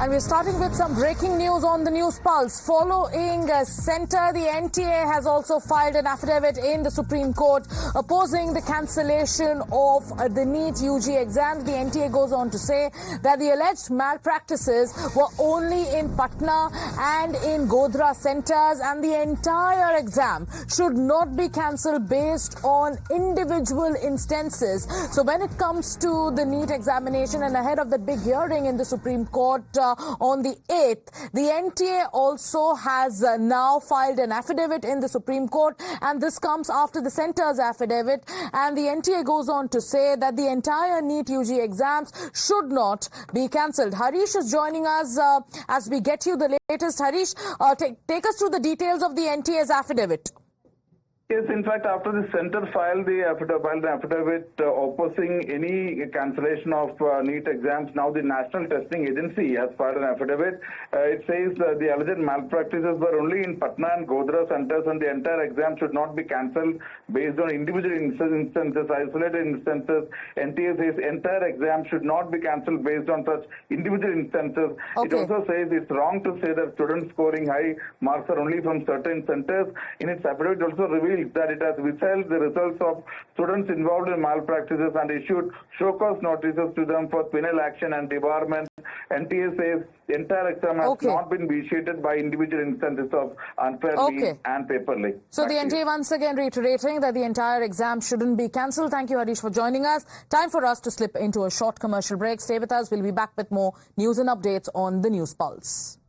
And we're starting with some breaking news on the News Pulse. Following Centre, the NTA has also filed an affidavit in the Supreme Court opposing the cancellation of the NEET-UG exams. The NTA goes on to say that the alleged malpractices were only in Patna and in Godhra centres, and the entire exam should not be cancelled based on individual instances. So when it comes to the NEET examination and ahead of the big hearing in the Supreme Court on the 8th, the NTA also has now filed an affidavit in the Supreme Court, and this comes after the Centre's affidavit. And the NTA goes on to say that the entire NEET-UG exams should not be cancelled. Harish is joining us as we get you the latest. Harish, take us through the details of the NTA's affidavit. Yes, in fact, after the Centre filed an affidavit opposing any cancellation of NEET exams, now the National Testing Agency has filed an affidavit. It says the alleged malpractices were only in Patna and Godhra centres, and the entire exam should not be cancelled based on individual instances, isolated instances. NTA says entire exam should not be cancelled based on such individual instances. Okay. It also says it's wrong to say that students scoring high marks are only from certain centres. In its affidavit, it also reveals that it has withheld the results of students involved in malpractices and issued show-cause notices to them for penal action and debarment. NTA says the entire exam has not been vitiated by individual instances of unfair means and paper leak. So the NTA once again reiterating that the entire exam shouldn't be cancelled. Thank you, Harish, for joining us. Time for us to slip into a short commercial break. Stay with us. We'll be back with more news and updates on the News Pulse.